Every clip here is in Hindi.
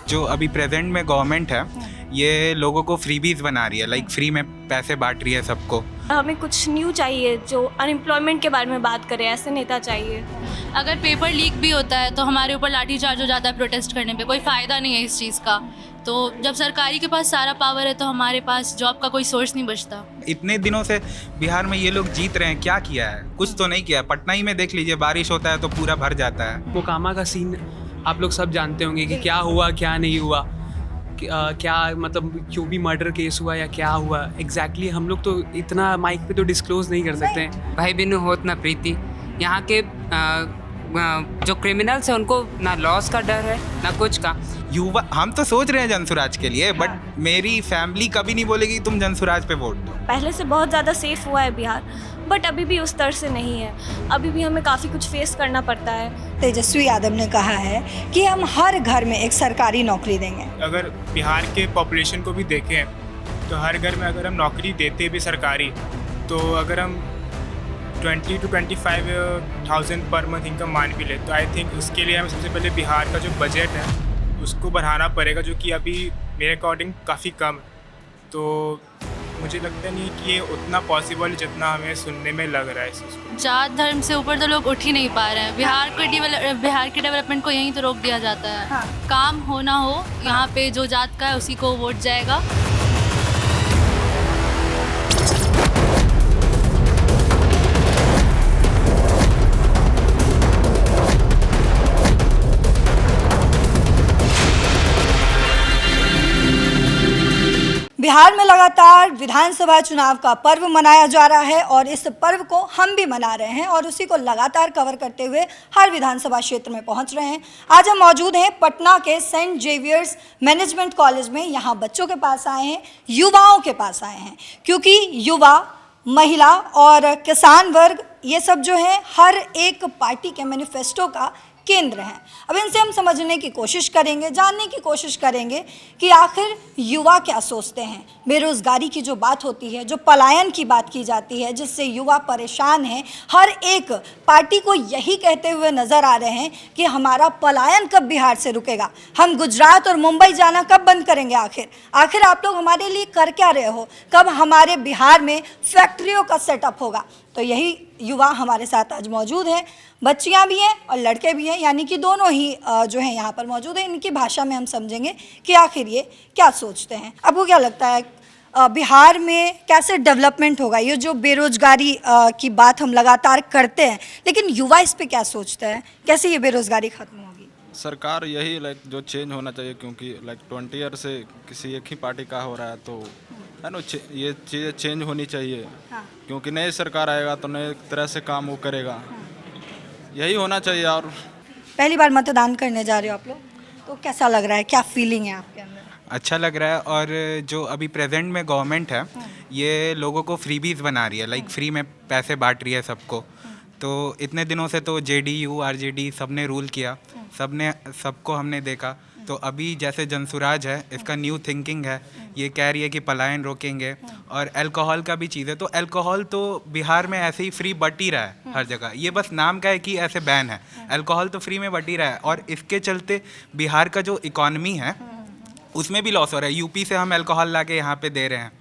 जो अभी प्रेजेंट में गवर्नमेंट है ये लोगों को फ्रीबीज बना रही है, लाइक फ्री में पैसे बांट रही है सबको। हमें कुछ न्यू चाहिए जो अनएम्प्लॉयमेंट के बारे में बात करे, ऐसे नेता चाहिए। अगर पेपर लीक भी होता है तो हमारे ऊपर लाठीचार्ज हो जाता है प्रोटेस्ट करने पे, कोई फ़ायदा नहीं है इस चीज़ का। तो जब सरकारी के पास सारा पावर है तो हमारे पास जॉब का कोई सोर्स नहीं बचता। इतने दिनों से बिहार में ये लोग जीत रहे हैं, क्या किया है? कुछ तो नहीं किया। पटना ही में देख लीजिए, बारिश होता है तो पूरा भर जाता है। मोकामा का सीन आप लोग सब जानते होंगे कि क्या हुआ क्या नहीं हुआ, क्या मतलब क्यों भी मर्डर केस हुआ या क्या हुआ एग्जैक्टली हम लोग तो इतना माइक पे तो डिस्क्लोज नहीं कर सकते हैं। भाई बिनु होत ना प्रीति, यहाँ के जो क्रिमिनल्स हैं उनको ना लॉस का डर है ना कुछ का। युवा हम तो सोच रहे हैं जनसुराज के लिए, बट मेरी फैमिली कभी नहीं बोलेगी तुम जनसुराज पे वोट दो। पहले से बहुत ज़्यादा सेफ हुआ है बिहार, बट अभी भी उस तरह से नहीं है। अभी भी हमें काफ़ी कुछ फेस करना पड़ता है। तेजस्वी यादव ने कहा है कि हम हर घर में एक सरकारी नौकरी देंगे। अगर बिहार के पॉपुलेशन को भी देखें तो हर घर में अगर हम नौकरी देते भी सरकारी, तो अगर हम 20 to 25,000 पर मंथ इनकम मान भी ले, तो आई थिंक उसके लिए हमें सबसे पहले बिहार का जो बजट है उसको बढ़ाना पड़ेगा, जो कि अभी मेरे अकॉर्डिंग काफ़ी कम है। तो मुझे लगता नहीं कि ये उतना पॉसिबल जितना हमें सुनने में लग रहा है इस चीज़ को। जात धर्म से ऊपर तो लोग उठ ही नहीं पा रहे हैं। बिहार के डेवलपमेंट को यहीं तो रोक दिया जाता है। काम हो ना हो, यहाँ पे जो जात का है उसी को वोट जाएगा। बिहार में लगातार विधानसभा चुनाव का पर्व मनाया जा रहा है और इस पर्व को हम भी मना रहे हैं और उसी को लगातार कवर करते हुए हर विधानसभा क्षेत्र में पहुंच रहे हैं। आज हम मौजूद हैं पटना के सेंट जेवियर्स मैनेजमेंट कॉलेज में। यहाँ बच्चों के पास आए हैं, युवाओं के पास आए हैं, क्योंकि युवा, महिला और किसान वर्ग ये सब जो है हर एक पार्टी के मैनिफेस्टो का केंद्र हैं। अब इनसे हम समझने की कोशिश करेंगे, जानने की कोशिश करेंगे कि आखिर युवा क्या सोचते हैं। बेरोजगारी की जो बात होती है, जो पलायन की बात की जाती है, जिससे युवा परेशान हैं, हर एक पार्टी को यही कहते हुए नज़र आ रहे हैं कि हमारा पलायन कब बिहार से रुकेगा, हम गुजरात और मुंबई जाना कब बंद करेंगे। आखिर आप लोग हमारे लिए कर क्या रहे हो, कब हमारे बिहार में फैक्ट्रियों का सेटअप होगा। तो यही युवा हमारे साथ आज मौजूद हैं। बच्चियां भी हैं और लड़के भी हैं, यानी कि दोनों ही जो हैं यहाँ पर मौजूद हैं। इनकी भाषा में हम समझेंगे कि आखिर ये क्या सोचते हैं। आपको क्या लगता है बिहार में कैसे डेवलपमेंट होगा? ये जो बेरोजगारी की बात हम लगातार करते हैं, लेकिन युवा इस पे क्या सोचता है, कैसे ये बेरोजगारी खत्म होगी? सरकार यही जो चेंज होना चाहिए, क्योंकि 20 ईयर से किसी एक ही पार्टी का हो रहा है, तो है ना, ये चीज़ें चेंज होनी चाहिए। हाँ। क्योंकि नई सरकार आएगा तो नए तरह से काम वो करेगा, यही होना चाहिए। और पहली बार मतदान करने जा रहे हो आप लोग, तो कैसा लग रहा है, क्या फीलिंग है आपके अंदर? अच्छा लग रहा है। और जो अभी प्रेजेंट में गवर्नमेंट है ये लोगों को फ्रीबीज बना रही है, लाइक फ्री में पैसे बांट रही है सबको। तो इतने दिनों से तो जेडीयू आरजेडी सबने रूल किया, सबको हमने देखा। तो अभी जैसे जनसुराज है, इसका न्यू थिंकिंग है, ये कह रही है कि पलायन रोकेंगे। और अल्कोहल का भी चीज़ है, तो अल्कोहल तो बिहार में ऐसे ही फ्री बट ही रहा है हर जगह। ये बस नाम का है कि ऐसे बैन है, अल्कोहल तो फ्री में बट ही रहा है। और इसके चलते बिहार का जो इकॉनमी है उसमें भी लॉस हो रहा है। यूपी से हम अल्कोहल ला के यहाँ पे दे रहे हैं,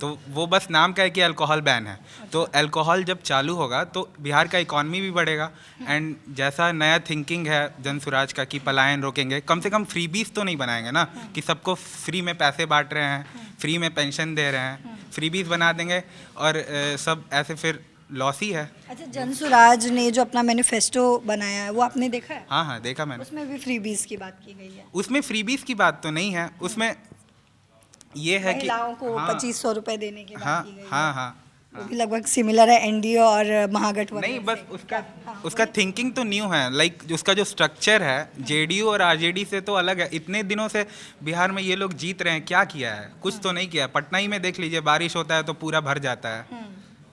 तो वो बस नाम का है कि अल्कोहल बैन है। तो अल्कोहल जब चालू होगा तो बिहार का इकॉनमी भी बढ़ेगा। एंड जैसा नया थिंकिंग है जनसुराज का कि पलायन रोकेंगे, कम से कम फ्रीबीज तो नहीं बनाएंगे ना कि सबको फ्री में पैसे बांट रहे हैं, फ्री में पेंशन दे रहे हैं। फ्रीबीज बना देंगे और सब ऐसे फिर लॉस ही है। अच्छा, जनसुराज ने जो अपना मैनिफेस्टो बनाया है वो आपने देखा है? हाँ, देखा मैंने। उसमें भी फ्रीबीज की बात की गई है। उसमें फ्रीबीज की बात तो नहीं है, उसमें ये है कि महिलाओं को हाँ, 2500 रुपए देने की बात की गई है। हाँ, वो भी लगभग सिमिलर है एनडीए और महागठबंधन नहीं, बस से। उसका थिंकिंग तो न्यू है। लाइक उसका जो स्ट्रक्चर है जेडीयू और आरजेडी से तो अलग है। इतने दिनों से बिहार में ये लोग जीत रहे हैं, क्या किया है? कुछ तो नहीं किया। पटना ही में देख लीजिए, बारिश होता है तो पूरा भर जाता है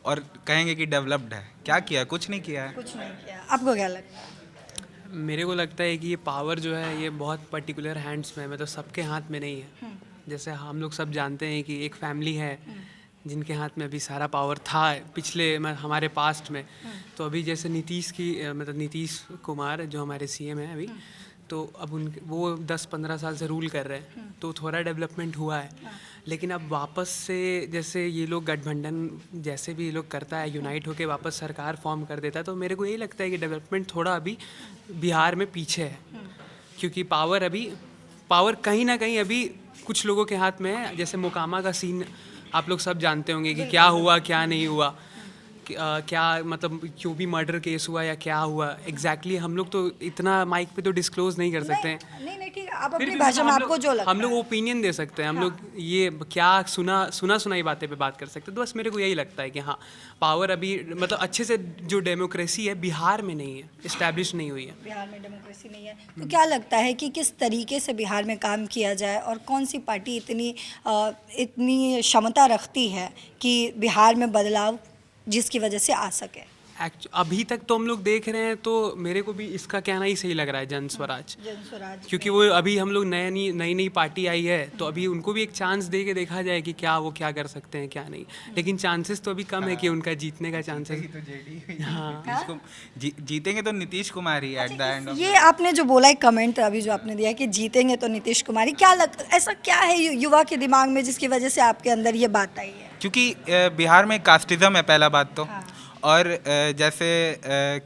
और कहेंगे कि डेवलप्ड है। क्या किया? कुछ नहीं किया है। कुछ नहीं किया। आपको क्या लगता है? मेरे को लगता है कि ये पावर जो है ये बहुत पर्टिकुलर हैंड्स में है, मतलब सबके हाथ में नहीं है। जैसे हम लोग सब जानते हैं कि एक फैमिली है जिनके हाथ में अभी सारा पावर था पिछले हमारे पास्ट में। तो अभी जैसे नीतीश कुमार जो हमारे सीएम हैं अभी, तो अब उनके वो 10-15 साल से रूल कर रहे हैं, तो थोड़ा डेवलपमेंट हुआ है। लेकिन अब वापस से जैसे ये लोग गठबंधन जैसे भी ये लोग करता है, यूनाइट होके वापस सरकार फॉर्म कर देता है, तो मेरे को यही लगता है कि डेवलपमेंट थोड़ा अभी बिहार में पीछे है, क्योंकि पावर कहीं ना कहीं अभी कुछ लोगों के हाथ में है। जैसे मोकामा का सीन आप लोग सब जानते होंगे कि क्या हुआ क्या नहीं हुआ, क्या मतलब क्यों भी मर्डर केस हुआ या क्या हुआ एग्जैक्टली हम लोग तो इतना माइक पे तो डिस्क्लोज नहीं कर सकते हैं। नहीं ठीक है, आप फिर अपनी भी भाषा में हम आपको लोग- जो लगता हम लोग है। ओपिनियन दे सकते हैं, हम लोग ये क्या सुनाई बातें पे बात कर सकते हैं। तो बस मेरे को यही लगता है कि हाँ, पावर अभी मतलब अच्छे से जो डेमोक्रेसी है बिहार में नहीं है, इस्टेब्लिश नहीं हुई है। बिहार में डेमोक्रेसी नहीं है, तो क्या लगता है कि किस तरीके से बिहार में काम किया जाए और कौन सी पार्टी इतनी क्षमता रखती है कि बिहार में बदलाव जिसकी वजह से आ सके? अभी तक तो हम लोग देख रहे हैं, तो मेरे को भी इसका कहना ही सही लग रहा है जन स्वराज, जनस्वराज क्योंकि वो अभी हम लोग नई पार्टी आई है, तो अभी उनको भी एक चांस दे के देखा जाए कि क्या वो क्या कर सकते हैं क्या नहीं। लेकिन चांसेस तो अभी कम है कि उनका जीतने का चांसेस। हाँ जीतेंगे तो नीतीश कुमार ही एट द एंड। ये आपने जो बोला एक कमेंट अभी जो आपने दिया कि जीतेंगे तो नीतीश कुमार ही, ऐसा क्या है युवा के दिमाग में जिसकी वजह से आपके अंदर ये बात आई है? क्योंकि बिहार में कास्टिज़म है पहला बात तो, और जैसे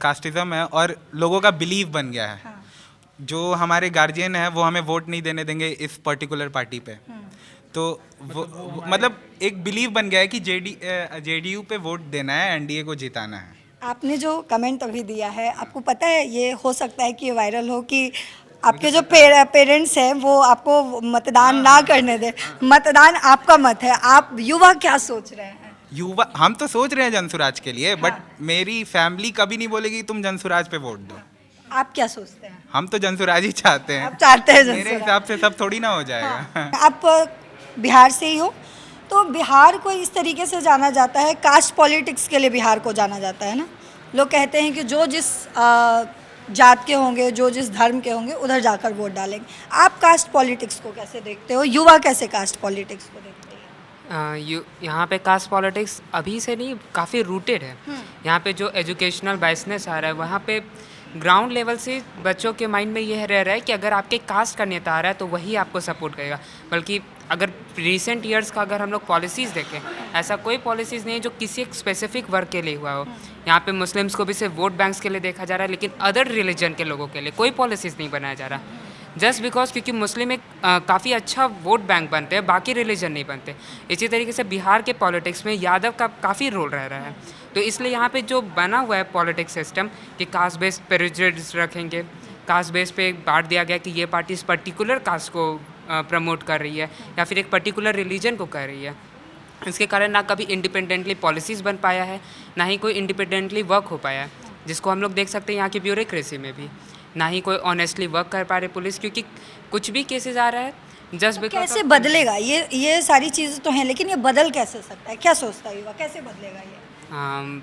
कास्टिज़म है और लोगों का बिलीव बन गया है। जो हमारे गार्जियन है वो हमें वोट नहीं देने देंगे इस पर्टिकुलर पार्टी पे, तो वो मतलब एक बिलीव बन गया है कि जेडीयू पे वोट देना है, एनडीए को जिताना है। आपने जो कमेंट अभी दिया है, आपको पता है ये हो सकता है कि ये वायरल हो कि आपके जो पेरेंट्स हैं वो आपको मतदान ना करने दें। मतदान आपका मत है, आप युवा क्या सोच रहे हैं? युवा हम तो सोच रहे हैं जनसुराज के लिए, बट मेरी फैमिली कभी नहीं बोलेगी तुम जनसुराज पे वोट दो। आप क्या सोचते हैं? हम तो जनसुराज ही चाहते हैं। आप चाहते हैं मेरे जनसुराज? हिसाब से सब थोड़ी ना हो जाएगा। आप बिहार से ही हो, तो बिहार को इस तरीके से जाना जाता है, कास्ट पॉलिटिक्स के लिए बिहार को जाना जाता है ना। लोग कहते हैं कि जो जिस जात के होंगे, जो जिस धर्म के होंगे, उधर जाकर वोट डालेंगे। आप कास्ट पॉलिटिक्स को कैसे देखते हो? युवा कैसे कास्ट पॉलिटिक्स को देखते हैं? यहाँ पे कास्ट पॉलिटिक्स अभी से नहीं, काफ़ी रूटेड है। यहाँ पे जो एजुकेशनल बायसनेस आ रहा है, वहाँ पे ग्राउंड लेवल से बच्चों के माइंड में यह रह रहा है कि अगर आपके कास्ट का नेता आ रहा है तो वही आपको सपोर्ट करेगा। बल्कि अगर रिसेंट ईयर्स का अगर हम लोग पॉलिसीज़ देखें, ऐसा कोई पॉलिसीज़ नहीं है जो किसी एक स्पेसिफिक वर्ग के लिए हुआ हो। यहाँ पे मुस्लिम्स को भी सिर्फ वोट बैंक्स के लिए देखा जा रहा है, लेकिन अदर रिलीजन के लोगों के लिए कोई पॉलिसीज़ नहीं बनाया जा रहा। जस्ट बिकॉज क्योंकि मुस्लिम एक काफ़ी अच्छा वोट बैंक बनते हैं, बाकी रिलीजन नहीं बनते। इसी तरीके से बिहार के पॉलिटिक्स में यादव का काफ़ी रोल रह रहा है। तो इसलिए यहाँ पे जो बना हुआ है पॉलिटिक्स सिस्टम कि कास्ट बेस्ड प्रेजुडिस रखेंगे, कास्ट बेस पे बांट दिया गया कि ये पार्टी इस पर्टिकुलर कास्ट को प्रमोट कर रही है या फिर एक पर्टिकुलर रिलीजन को कर रही है। इसके कारण ना कभी इंडिपेंडेंटली पॉलिसीज़ बन पाया है, ना ही कोई इंडिपेंडेंटली वर्क हो पाया है, जिसको हम लोग देख सकते हैं यहाँ की ब्यूरोक्रेसी में भी। ना ही कोई ऑनेस्टली वर्क कर पा रहे पुलिस, क्योंकि कुछ भी केसेस आ रहा है जस्ट बिकॉज। कैसे बदलेगा ये सारी चीज़ें तो हैं, लेकिन ये बदल कैसे सकता है? क्या सोचता है युवा, कैसे बदलेगा ये?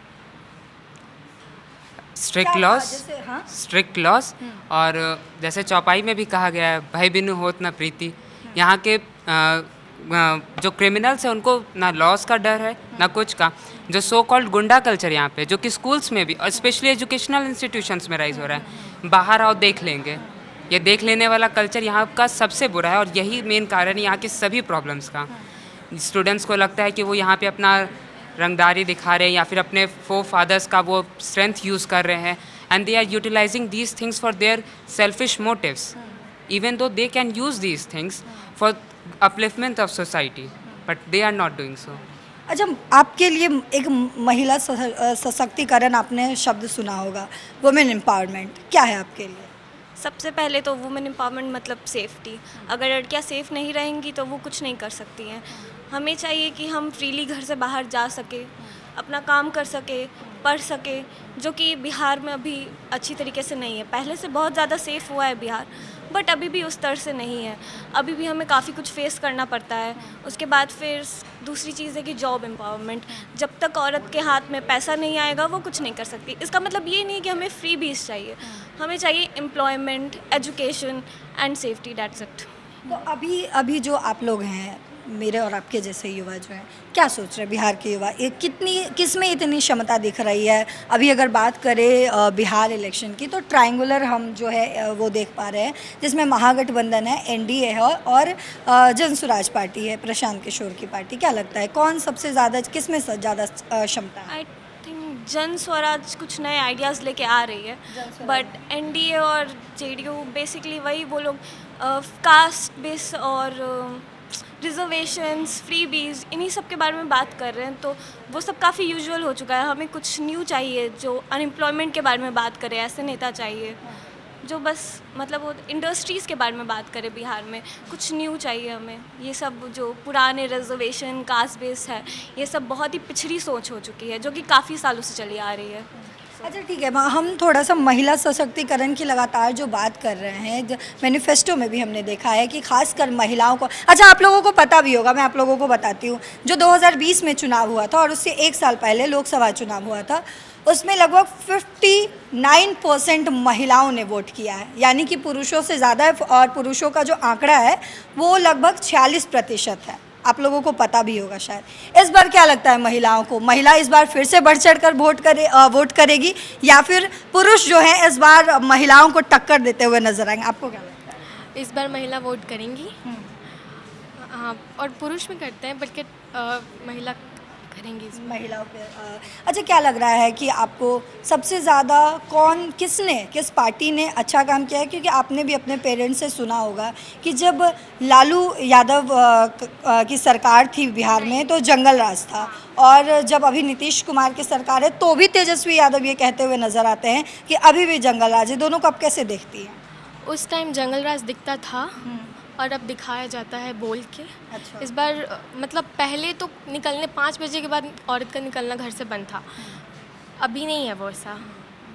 स्ट्रिक्ट लॉस, हाँ? Strict loss. और जैसे चौपाई में भी कहा गया है, भाई बिनु होत ना प्रीति। यहाँ के जो क्रिमिनल्स हैं उनको ना लॉस का डर है ना कुछ का। जो सो कॉल्ड गुंडा कल्चर यहाँ पे, जो कि स्कूल्स में भी और स्पेशली एजुकेशनल इंस्टीट्यूशंस में राइज हो रहा है, बाहर आओ देख लेंगे, ये देख लेने वाला कल्चर यहाँ का सबसे बुरा है। और यही मेन कारण है यहाँ की सभी प्रॉब्लम्स का। स्टूडेंट्स को लगता है कि वो यहाँ पे अपना रंगदारी दिखा रहे हैं या फिर अपने फादर्स का वो स्ट्रेंथ यूज़ कर रहे हैं, and they are utilizing these things for their selfish motives, even though they can use these things for upliftment of society, but they are not doing so. अच्छा, आपके लिए एक महिला सशक्तिकरण आपने शब्द सुना होगा, वुमेन एम्पावरमेंट, क्या है आपके लिए? सबसे पहले तो वुमेन एम्पावरमेंट मतलब सेफ्टी। अगर लड़कियां सेफ़ नहीं रहेंगी तो वो कुछ नहीं कर सकती हैं। हमें चाहिए कि हम फ्रीली घर से बाहर जा सके, अपना काम कर सके, पढ़ सके, जो कि बिहार में अभी अच्छी तरीके से नहीं है। पहले से बहुत ज़्यादा सेफ़ हुआ है बिहार, बट अभी भी उस तरह से नहीं है। अभी भी हमें काफ़ी कुछ फेस करना पड़ता है। उसके बाद फिर दूसरी चीज़ है कि जॉब एम्पावरमेंट। जब तक औरत के हाथ में पैसा नहीं आएगा वो कुछ नहीं कर सकती। इसका मतलब ये नहीं कि हमें फ्री बीस चाहिए, हमें चाहिए employment, education and safety, that's it. तो अभी जो आप लोग हैं, मेरे और आपके जैसे युवा जो हैं क्या सोच रहे हैं बिहार के युवा, ये किस में इतनी क्षमता दिख रही है? अभी अगर बात करें बिहार इलेक्शन की तो ट्रायंगुलर हम जो है वो देख पा रहे हैं, जिसमें महागठबंधन है, एनडीए है और जन स्वराज पार्टी है, प्रशांत किशोर की पार्टी। क्या लगता है कौन सबसे ज़्यादा, किस में ज़्यादा क्षमता है? आई थिंक जन स्वराज कुछ नए आइडियाज़ लेके आ रही है, बट एनडीए और जेडीयू बेसिकली वही वो लोग कास्ट बेस और रिजर्वेशंस, फ्रीबीज, इन्हीं सब के बारे में बात कर रहे हैं। तो वो सब काफ़ी यूजुअल हो चुका है। हमें कुछ न्यू चाहिए जो अनएम्प्लॉयमेंट के बारे में बात करे, ऐसे नेता चाहिए जो बस मतलब वो इंडस्ट्रीज़ के बारे में बात करे। बिहार में कुछ न्यू चाहिए हमें। ये सब जो पुराने रिजर्वेशन, कास्ट बेस है, ये सब बहुत ही पिछड़ी सोच हो चुकी है जो कि काफ़ी सालों से चली आ रही है। अच्छा ठीक है, हम थोड़ा सा महिला सशक्तिकरण की लगातार जो बात कर रहे हैं, मैनिफेस्टो में भी हमने देखा है कि खासकर महिलाओं को, अच्छा आप लोगों को पता भी होगा, मैं आप लोगों को बताती हूँ, जो 2020 में चुनाव हुआ था और उससे 1 साल पहले लोकसभा चुनाव हुआ था, उसमें लगभग 59% महिलाओं ने वोट किया है, यानी कि पुरुषों से ज़्यादा है। और पुरुषों का जो आंकड़ा है वो लगभग 46% है। आप लोगों को पता भी होगा शायद। इस बार क्या लगता है महिलाओं को, महिला इस बार फिर से बढ़ चढ़ कर वोट करेगी या फिर पुरुष जो है इस बार महिलाओं को टक्कर देते हुए नजर आएंगे? आपको क्या लगता है? इस बार महिला वोट करेंगी। हाँ, और पुरुष भी करते हैं बल्कि महिला करेंगी इस बार। महिलाओं पे अच्छा क्या लग रहा है कि आपको सबसे ज़्यादा किस पार्टी ने अच्छा काम किया है? क्योंकि आपने भी अपने पेरेंट्स से सुना होगा कि जब लालू यादव की सरकार थी बिहार में तो जंगल राज था, और जब अभी नीतीश कुमार की सरकार है तो भी तेजस्वी यादव ये कहते हुए नज़र आते हैं कि अभी भी जंगल राज है। दोनों को आप कैसे देखती हैं? उस टाइम जंगल राज दिखता था और अब दिखाया जाता है बोल के। अच्छा। इस बार मतलब पहले तो निकलने 5 बजे के बाद औरत का निकलना घर से बंद था, अभी नहीं है वो ऐसा।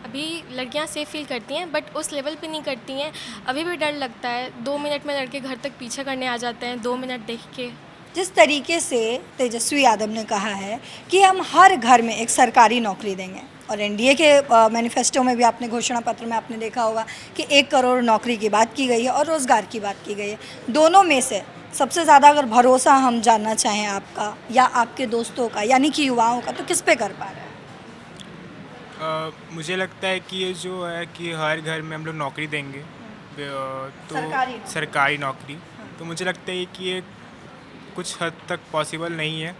अभी लड़कियां सेफ फील करती हैं बट उस लेवल पे नहीं करती हैं। अभी भी डर लगता है, 2 मिनट में लड़के घर तक पीछे करने आ जाते हैं, 2 मिनट देख के। जिस तरीके से तेजस्वी यादव ने कहा है कि हम हर घर में एक सरकारी नौकरी देंगे, और एनडीए के मैनिफेस्टो में भी आपने घोषणा पत्र में आपने देखा होगा कि 1 करोड़ नौकरी की बात की गई है और रोज़गार की बात की गई है। दोनों में से सबसे ज़्यादा अगर भरोसा हम जानना चाहें आपका या आपके दोस्तों का, यानी कि युवाओं का, तो किस पे कर पा रहे हैं? मुझे लगता है कि ये जो है कि हर घर में हम लोग नौकरी देंगे, तो सरकारी नौकरी, तो मुझे लगता है कि ये कुछ हद तक पॉसिबल नहीं है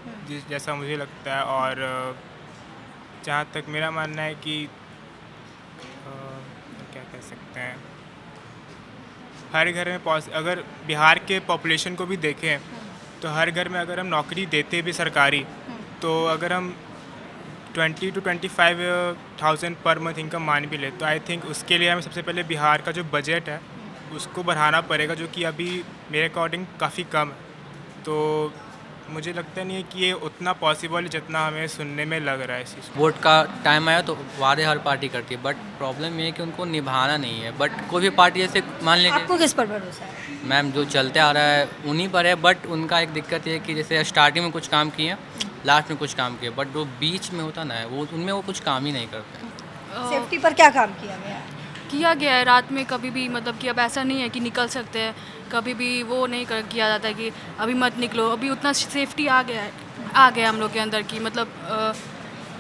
जैसा मुझे लगता है। और जहाँ तक मेरा मानना है कि क्या कह सकते हैं, हर घर में अगर बिहार के पॉपुलेशन को भी देखें तो हर घर में अगर हम नौकरी देते भी सरकारी, तो अगर हम 20 to 25,000 पर मंथ इनकम मान भी ले, तो आई थिंक उसके लिए हमें सबसे पहले बिहार का जो बजट है उसको बढ़ाना पड़ेगा, जो कि अभी मेरे अकॉर्डिंग काफ़ी कम है। तो मुझे लगता नहीं है कि ये उतना पॉसिबल है जितना हमें सुनने में लग रहा है इस चीज़। वोट का टाइम आया तो वादे हर पार्टी करती है, बट प्रॉब्लम ये है कि उनको निभाना नहीं है। बट कोई भी पार्टी जैसे मान लीजिए, आपको किस पर भरोसा है? मैम जो चलते आ रहा है उन्हीं पर है, बट उनका एक दिक्कत ये है कि जैसे स्टार्टिंग में कुछ काम किए, लास्ट में कुछ काम किए, बट जो बीच में होता ना वो उनमें वो कुछ काम ही नहीं करते। सेफ्टी पर क्या काम किया गया है? किया गया है रात में कभी भी, मतलब कि अब ऐसा नहीं है कि निकल सकते हैं, कभी भी वो नहीं किया जाता है कि अभी मत निकलो। अभी उतना सेफ्टी आ गया हम लोग के अंदर की, मतलब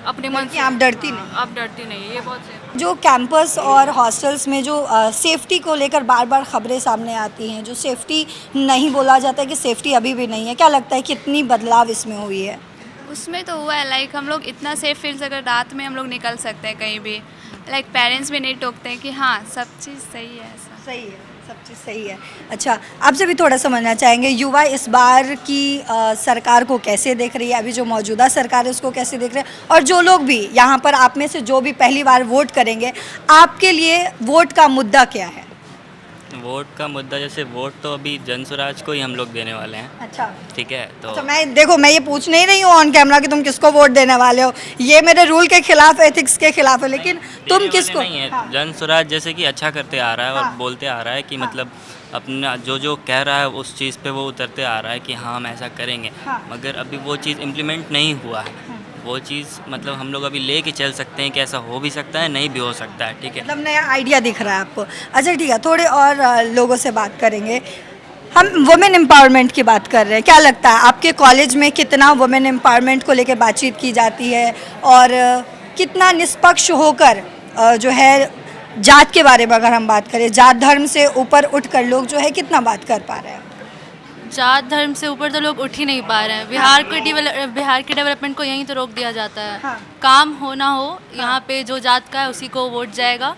अपने मन से आप डरती नहीं? आप डरती नहीं, ये बहुत सेफ। जो कैंपस और हॉस्टल्स में जो सेफ्टी को लेकर बार बार खबरें सामने आती हैं, जो सेफ्टी नहीं बोला जाता है कि सेफ्टी अभी भी नहीं है, क्या लगता है कितनी बदलाव इसमें हुई है? उसमें तो हुआ है, लाइक हम लोग इतना सेफ फील अगर रात में हम लोग निकल सकते हैं कहीं भी, लाइक पेरेंट्स भी नहीं टोकते हैं कि हाँ सब चीज़ सही है। ऐसा सही है, सब चीज़ सही है। अच्छा, आपसे भी थोड़ा समझना चाहेंगे, युवा इस बार की सरकार को कैसे देख रही है, अभी जो मौजूदा सरकार है उसको कैसे देख रहे हैं, और जो लोग भी यहाँ पर आप में से जो भी पहली बार वोट करेंगे, आपके लिए वोट का मुद्दा क्या है? वोट का मुद्दा जैसे वोट तो अभी जन स्वराज को ही हम लोग देने वाले हैं। अच्छा ठीक है, तो अच्छा, मैं ये पूछ नहीं रही हूँ ऑन कैमरा कि तुम किसको वोट देने वाले हो, ये मेरे रूल के खिलाफ, एथिक्स के खिलाफ है, लेकिन तुम किसको? नहीं है। हाँ। जन स्वराज जैसे कि अच्छा करते आ रहा है और हाँ। बोलते आ रहा है कि हाँ। मतलब अपना जो कह रहा है उस चीज़ पे वो उतरते आ रहा है कि हाँ हम ऐसा करेंगे, हाँ। मगर अभी वो चीज़ इम्प्लीमेंट नहीं हुआ है। वो चीज़ मतलब हम लोग अभी ले के चल सकते हैं कि ऐसा हो भी सकता है, नहीं भी हो सकता है। ठीक है, मतलब नया आइडिया दिख रहा है आपको। अच्छा ठीक है, थोड़े और लोगों से बात करेंगे। हम वुमेन एम्पावरमेंट की बात कर रहे हैं, क्या लगता है आपके कॉलेज में कितना वुमेन एम्पावरमेंट को लेकर बातचीत की जाती है और कितना निष्पक्ष होकर जो है जात के बारे में अगर हम बात करें, जात धर्म से ऊपर उठकर लोग जो है कितना बात कर पा रहे हैं? जात धर्म से ऊपर तो लोग उठ ही नहीं पा रहे हैं। बिहार के डेवलपमेंट को यहीं तो रोक दिया जाता है। हाँ। काम हो ना हो, यहाँ पे जो जात का है उसी को वोट जाएगा,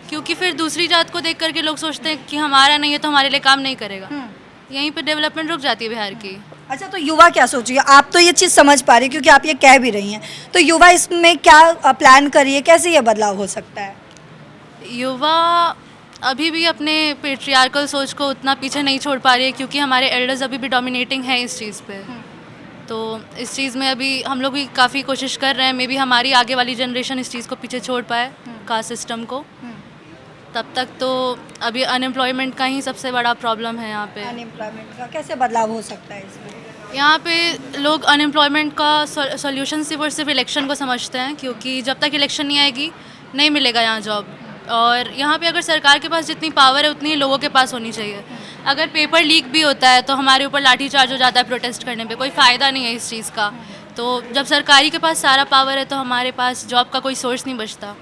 क्योंकि फिर दूसरी जात को देख करके लोग सोचते हैं कि हमारा नहीं है तो हमारे लिए काम नहीं करेगा। यहीं पे डेवलपमेंट रुक जाती है बिहार की। अच्छा, तो युवा क्या सोचिए, आप तो ये चीज़ समझ पा रही हैं क्योंकि आप ये कह भी रही हैं, तो युवा इसमें क्या प्लान करिए, कैसे ये बदलाव हो सकता है? युवा अभी भी अपने पेट्रियार्कल सोच को उतना पीछे नहीं छोड़ पा रही है, क्योंकि हमारे एल्डर्स अभी भी डोमिनेटिंग है इस चीज़ पे। तो इस चीज़ में अभी हम लोग भी काफ़ी कोशिश कर रहे हैं, मे बी हमारी आगे वाली जनरेशन इस चीज़ को पीछे छोड़ पाए, कास्ट सिस्टम को। तब तक तो अभी अनएम्प्लॉयमेंट का ही सबसे बड़ा प्रॉब्लम है यहाँ पे। अनएम्प्लॉयमेंट का कैसे बदलाव हो सकता है इसमें? यहाँ पे लोग अनएम्प्लॉयमेंट का सॉल्यूशन सिर्फ और सिर्फ इलेक्शन को समझते हैं, क्योंकि जब तक इलेक्शन नहीं आएगी नहीं मिलेगा यहाँ जॉब। और यहाँ पे अगर सरकार के पास जितनी पावर है उतनी लोगों के पास होनी चाहिए। अगर पेपर लीक भी होता है तो हमारे ऊपर लाठीचार्ज हो जाता है प्रोटेस्ट करने पे, कोई फ़ायदा नहीं है इस चीज़ का। तो जब सरकारी के पास सारा पावर है तो हमारे पास जॉब का कोई सोर्स नहीं बचता।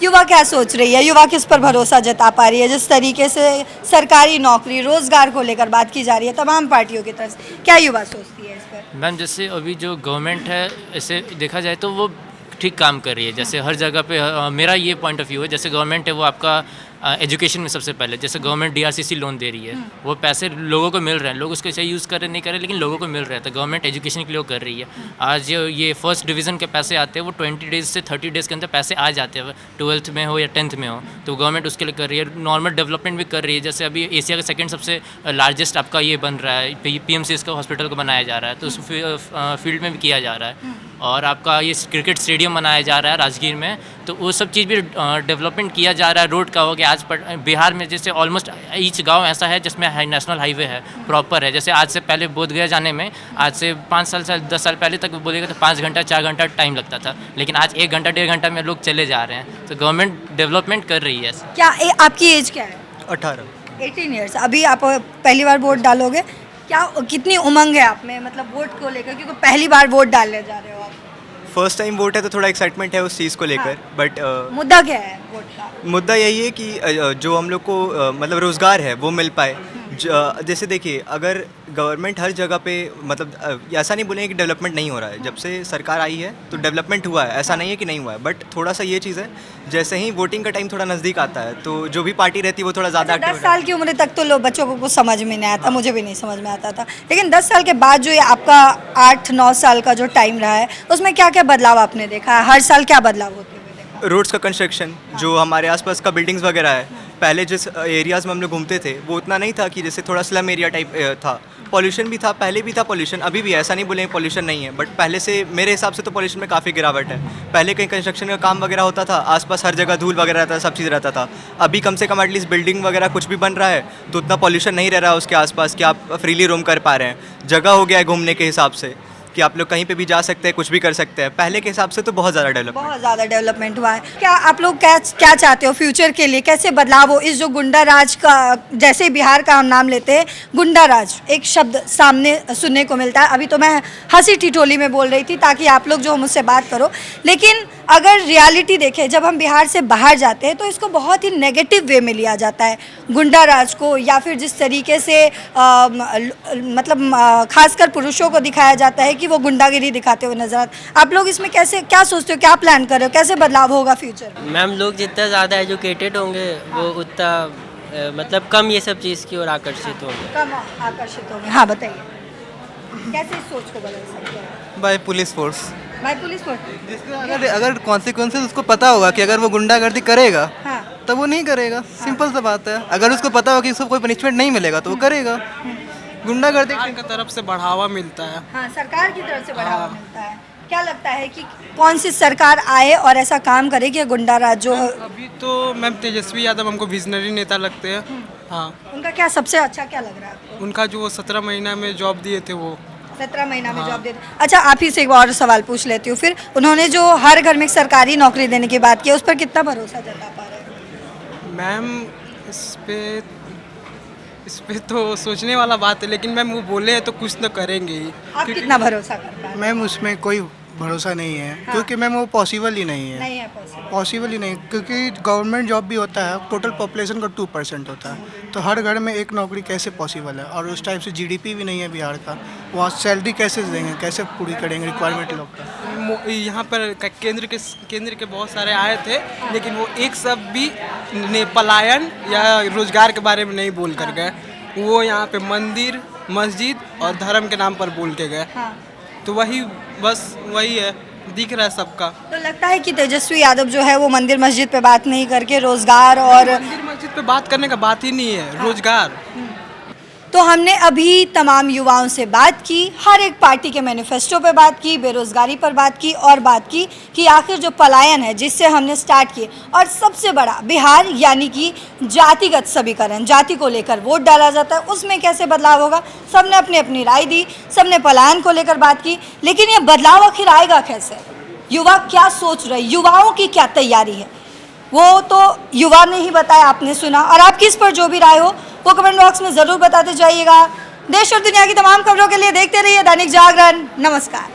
युवा क्या सोच रही है, युवा किस पर भरोसा जता पा रही है? जिस तरीके से सरकारी नौकरी, रोजगार को लेकर बात की जा रही है तमाम पार्टियों की तरफ से, क्या युवा सोचती है इस पर? मैम, जैसे अभी जो गवर्नमेंट है, इसे देखा जाए तो वो ठीक काम कर रही है। जैसे हर जगह पे मेरा ये पॉइंट ऑफ व्यू है, जैसे गवर्नमेंट है वो आपका एजुकेशन में सबसे पहले, जैसे गवर्नमेंट DRCC लोन दे रही है, वो पैसे लोगों को मिल रहे हैं, लोग उसको चाहे यूज़ करें नहीं करें, लेकिन लोगों को मिल रहा है। तो गवर्नमेंट एजुकेशन के लिए कर रही है। आज ये फर्स्ट डिवीज़न के पैसे आते हैं, वो 20 डेज़ से 30 डेज़ के अंदर पैसे आ जाते हैं, 12th में हो या 10th में हो, तो गवर्नमेंट उसके लिए कर रही है। नॉर्मल डेवलपमेंट भी कर रही है। जैसे अभी एशिया का सेकेंड सबसे लार्जेस्ट आपका ये बन रहा है, PMCS का हॉस्पिटल को बनाया जा रहा है, तो उस फील्ड में भी किया जा रहा है। और आपका ये क्रिकेट स्टेडियम बनाया जा रहा है राजगीर में, तो वो सब चीज़ भी डेवलपमेंट किया जा रहा है। रोड का हो गया, आज बिहार में जैसे ऑलमोस्ट ईच गांव ऐसा है जिसमें नेशनल हाईवे है, प्रॉपर है। जैसे आज से पहले बोधगया जाने में, आज से 5 साल से 10 साल पहले तक बोलेगा तो 5 घंटा 4 घंटा टाइम लगता था, लेकिन आज 1 घंटा 1.5 घंटा में लोग चले जा रहे हैं। तो गवर्नमेंट डेवलपमेंट कर रही है। क्या आपकी एज क्या है? 18 ईयर्स। अभी आप पहली बार वोट डालोगे, क्या कितनी उमंग है आप में, मतलब वोट को लेकर, क्योंकि पहली बार वोट डालने जा रहे हो आप? फर्स्ट टाइम वोट है तो थोड़ा एक्साइटमेंट है उस चीज़ को लेकर। बट मुद्दा क्या है वोट का? मुद्दा यही है कि जो हम लोग को मतलब रोज़गार है वो मिल पाए। जैसे देखिए, अगर गवर्नमेंट हर जगह पे, मतलब ऐसा नहीं बोलेंगे कि डेवलपमेंट नहीं हो रहा है। जब से सरकार आई है तो डेवलपमेंट हुआ है, ऐसा नहीं है कि नहीं हुआ है। बट थोड़ा सा ये चीज़ है, जैसे ही वोटिंग का टाइम थोड़ा नज़दीक आता है तो जो भी पार्टी रहती है वो थोड़ा ज़्यादा एक्टिव। 10 साल की उम्र तक तो लोग बच्चों को कुछ समझ में नहीं आता, मुझे भी नहीं समझ में आता था, लेकिन 10 साल के बाद जो ये आपका 8-9 साल का जो टाइम रहा है, उसमें क्या क्या बदलाव आपने देखा है? हर साल क्या बदलाव होते हुए देखा? रोड्स का कंस्ट्रक्शन, जो हमारे आसपास का बिल्डिंग्स वगैरह है, पहले जिस एरियाज़ में हम लोग घूमते थे वो उतना नहीं था, कि जैसे थोड़ा स्लम एरिया टाइप था। पॉल्यूशन भी था, पहले भी था पॉल्यूशन, अभी भी, ऐसा नहीं बोलेंगे पॉल्यूशन नहीं है, बट पहले से मेरे हिसाब से तो पॉल्यूशन में काफ़ी गिरावट है। पहले कहीं कंस्ट्रक्शन का काम वगैरह होता था, आसपास हर जगह धूल वगैरह रहता था, सब चीज़ रहता था। अभी कम से कम एटलीस्ट बिल्डिंग वगैरह कुछ भी बन रहा है तो उतना पॉल्यूशन नहीं रह रहा है उसके आसपास, कि आप फ्रीली रोम कर पा रहे हैं। जगह हो गया है घूमने के हिसाब से कि आप लोग कहीं पे भी जा सकते हैं, कुछ भी कर सकते हैं। पहले के हिसाब से तो बहुत ज़्यादा डेवलपमेंट हुआ है। क्या आप लोग क्या चाहते हो फ्यूचर के लिए, कैसे बदलाव हो? इस जो गुंडा राज का, जैसे बिहार का हम नाम लेते हैं, गुंडा राज एक शब्द सामने सुनने को मिलता है। अभी तो मैं हंसी ठिठोली में बोल रही थी ताकि आप लोग जो मुझसे बात करो, लेकिन अगर रियलिटी देखें, जब हम बिहार से बाहर जाते हैं तो इसको बहुत ही नेगेटिव वे में लिया जाता है गुंडा राज को, या फिर जिस तरीके से मतलब खासकर पुरुषों को दिखाया जाता है कि वो गुंडागिरी दिखाते हुए नजर आते। आप लोग इसमें कैसे, क्या सोचते हो, क्या प्लान कर रहे हो, कैसे बदलाव होगा फ्यूचर? मैम, लोग जितना ज़्यादा एजुकेटेड होंगे वो उतना मतलब कम ये सब चीज़ की ओर आकर्षित होंगे। कम आकर्षित होंगे। हाँ, बताइए कैसे इस सोच को बदल सकते हैं? By police force. By police force. अगर कॉन्सिक्वेंसेस उसको पता होगा कि अगर वो गुंडागर्दी करेगा, हाँ, तब वो नहीं करेगा। सिंपल सा बात है। अगर उसको पता होगा कि उसको कोई पनिशमेंट नहीं मिलेगा तो वो करेगा। गुंडागर्दी की तरफ से बढ़ावा मिलता है। हाँ, सरकार की तरफ से बढ़ावा मिलता है। क्या लगता है कि कौन सी सरकार आए और ऐसा काम करे कि गुंडा राज जो? अभी तो मैम तेजस्वी यादव हमको विजनरी नेता लगते हैं। हाँ, उनका क्या सबसे अच्छा क्या लग रहा है आपको? उनका जो 17 महीना में जॉब दिए थे वो 17 महीना में जॉब देते। अच्छा, आप ही से एक और सवाल पूछ लेती हूँ फिर। उन्होंने जो हर घर में एक सरकारी नौकरी देने की बात की, उस पर कितना भरोसा जता पा रहे हैं? मैम, इस पे तो सोचने वाला बात है, लेकिन मैम वो बोले हैं तो कुछ तो करेंगे ही। आप कितना भरोसा करते हैं? मैम उसमें कोई भरोसा नहीं है, क्योंकि मैम वो पॉसिबल ही नहीं है। नहीं है पॉसिबल ही नहीं, क्योंकि गवर्नमेंट जॉब भी होता है, टोटल पॉपुलेशन का 2% होता है, तो हर घर में एक नौकरी कैसे पॉसिबल है? और उस टाइप से जीडीपी भी नहीं है बिहार का, वहाँ सैलरी कैसे देंगे, कैसे पूरी करेंगे रिक्वायरमेंट लोग का? यहाँ पर केंद्र के बहुत सारे आए थे, लेकिन वो एक सब भी पलायन या रोजगार के बारे में नहीं बोल कर गए। वो यहाँ पे मंदिर, मस्जिद और धर्म के नाम पर बोल के गए। तो वही बस वही है, दिख रहा है सबका। तो लगता है कि तेजस्वी यादव जो है वो मंदिर मस्जिद पे बात नहीं करके रोजगार और मंदिर मस्जिद पे बात करने का बात ही नहीं है, रोजगार। तो हमने अभी तमाम युवाओं से बात की, हर एक पार्टी के मैनिफेस्टो पे बात की, बेरोजगारी पर बात की और बात की कि आखिर जो पलायन है जिससे हमने स्टार्ट किए, और सबसे बड़ा बिहार यानी कि जातिगत समीकरण, जाति को लेकर वोट डाला जाता है, उसमें कैसे बदलाव होगा। सबने अपनी अपनी राय दी, सबने पलायन को लेकर बात की, लेकिन ये बदलाव आखिर आएगा कैसे? युवा क्या सोच रहे, युवाओं की क्या तैयारी है, वो तो युवा ने ही बताया, आपने सुना। और आपकी इस पर जो भी राय हो वो कमेंट बॉक्स में ज़रूर बताते जाइएगा। देश और दुनिया की तमाम खबरों के लिए देखते रहिए दैनिक जागरण। नमस्कार।